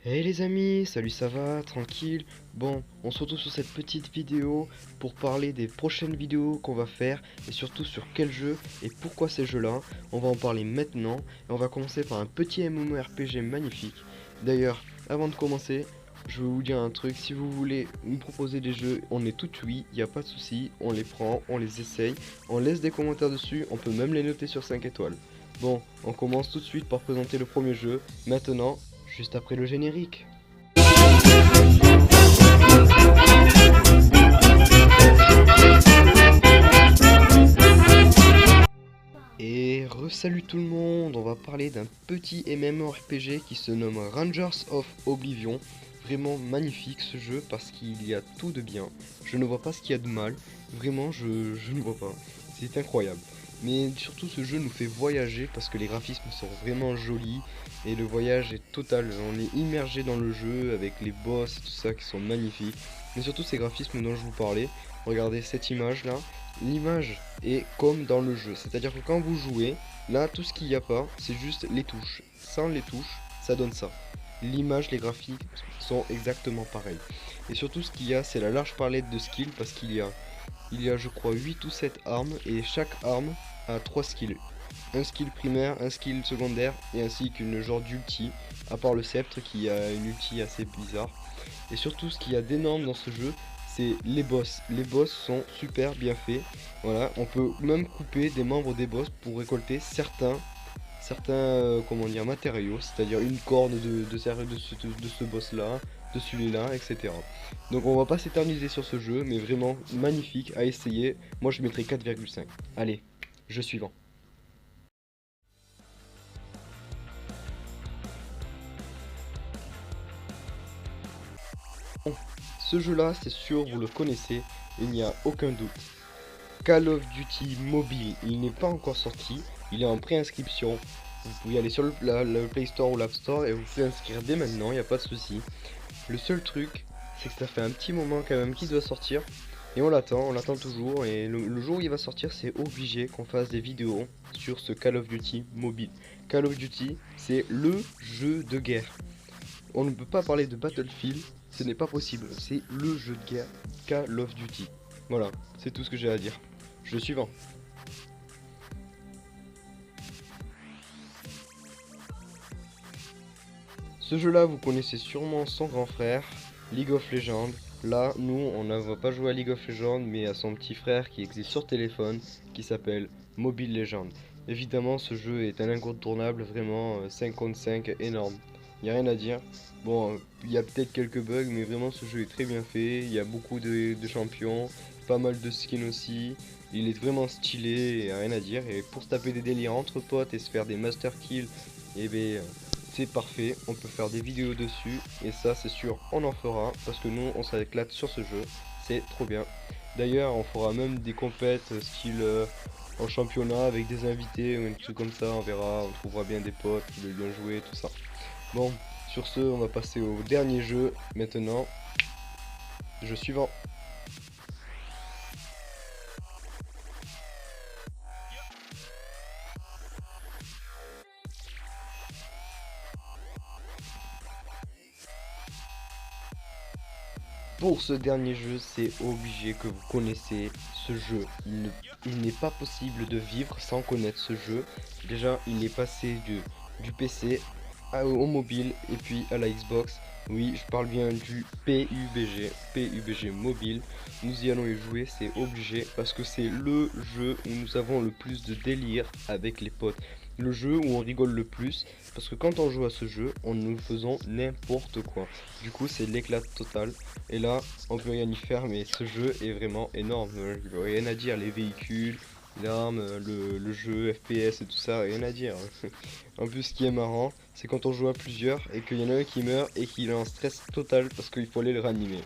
Hey les amis, salut, ça va, tranquille. Bon, on se retrouve sur cette petite vidéo pour parler des prochaines vidéos qu'on va faire et surtout sur quel jeu et pourquoi ces jeux-là. On va en parler maintenant et on va commencer par un petit MMORPG magnifique. D'ailleurs, avant de commencer, je vais vous dire un truc, si vous voulez nous proposer des jeux, on est tout oui, il n'y a pas de souci, on les prend, on les essaye, on laisse des commentaires dessus, on peut même les noter sur 5 étoiles. Bon, on commence tout de suite par présenter le premier jeu, maintenant, juste après le générique. Et re-salut tout le monde, on va parler d'un petit MMORPG qui se nomme Rangers of Oblivion. Vraiment magnifique ce jeu parce qu'il y a tout de bien. Je ne vois pas ce qu'il y a de mal, vraiment je ne vois pas. C'est incroyable. Mais surtout ce jeu nous fait voyager parce que les graphismes sont vraiment jolis et le voyage est total. On est immergé dans le jeu avec les boss et tout ça qui sont magnifiques. Mais surtout ces graphismes dont je vous parlais. Regardez cette image là. L'image est comme dans le jeu. C'est-à-dire que quand vous jouez, là tout ce qu'il n'y a pas, c'est juste les touches. Sans les touches, ça donne ça. L'image, les graphiques sont exactement pareils. Et surtout ce qu'il y a, c'est la large palette de skills parce qu'il y a je crois 8 ou 7 armes et chaque arme a 3 skills. Un skill primaire, un skill secondaire et ainsi qu'une genre d'ulti, à part le sceptre qui a une ulti assez bizarre. Et surtout ce qu'il y a d'énorme dans ce jeu, c'est les boss. Les boss sont super bien faits. Voilà, on peut même couper des membres des boss pour récolter certains comment dire, matériaux, c'est-à-dire une corne de ce boss là, de celui-là, etc. Donc on va pas s'éterniser sur ce jeu, mais vraiment magnifique à essayer. Moi je mettrai 4,5. Allez, jeu suivant. Bon, ce jeu là c'est sûr vous le connaissez, il n'y a aucun doute. Call of Duty Mobile, il n'est pas encore sorti, il est en préinscription. Vous pouvez aller sur le Play Store ou l'App Store et vous pouvez inscrire dès maintenant, il n'y a pas de souci. Le seul truc, c'est que ça fait un petit moment quand même qu'il doit sortir. Et on l'attend toujours. Et le jour où il va sortir, c'est obligé qu'on fasse des vidéos sur ce Call of Duty Mobile. Call of Duty, c'est le jeu de guerre. On ne peut pas parler de Battlefield, ce n'est pas possible. C'est le jeu de guerre Call of Duty. Voilà, c'est tout ce que j'ai à dire. Jeu suivant. Ce jeu-là, vous connaissez sûrement son grand frère, League of Legends. Là, nous, on ne va pas jouer à League of Legends, mais à son petit frère qui existe sur téléphone, qui s'appelle Mobile Legends. Évidemment, ce jeu est un incontournable, vraiment 5 contre 5, énorme. Il n'y a rien à dire. Bon, il y a peut-être quelques bugs, mais vraiment, ce jeu est très bien fait. Il y a beaucoup de champions, pas mal de skins aussi. Il est vraiment stylé, il n'y a rien à dire. Et pour se taper des délires entre potes et se faire des master kills, eh bien, c'est parfait, on peut faire des vidéos dessus et ça c'est sûr on en fera parce que nous on s'éclate sur ce jeu, c'est trop bien. D'ailleurs on fera même des compètes style en championnat avec des invités ou un truc comme ça, on verra, on trouvera bien des potes qui veulent bien jouer, tout ça. Bon, sur ce on va passer au dernier jeu maintenant, jeu suivant. Pour ce dernier jeu, c'est obligé que vous connaissez ce jeu. Il n'est pas possible de vivre sans connaître ce jeu. Déjà, il est passé du PC au mobile et puis à la Xbox. Oui, je parle bien du PUBG mobile. Nous y allons y jouer, c'est obligé parce que c'est le jeu où nous avons le plus de délire avec les potes. Le jeu où on rigole le plus parce que quand on joue à ce jeu, nous faisons n'importe quoi. Du coup, c'est l'éclat total. Et là, on peut rien y faire, mais ce jeu est vraiment énorme. Rien à dire, les véhicules, l'arme, le jeu, FPS et tout ça, rien à dire. En plus, ce qui est marrant, c'est quand on joue à plusieurs et qu'il y en a un qui meurt et qu'il est en stress total parce qu'il faut aller le ranimer.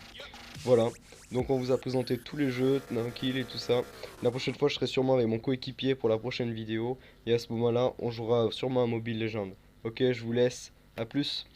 Voilà, donc on vous a présenté tous les jeux, tranquille et tout ça. La prochaine fois, je serai sûrement avec mon coéquipier pour la prochaine vidéo. Et à ce moment-là, on jouera sûrement à Mobile Legends. Ok, je vous laisse, à plus.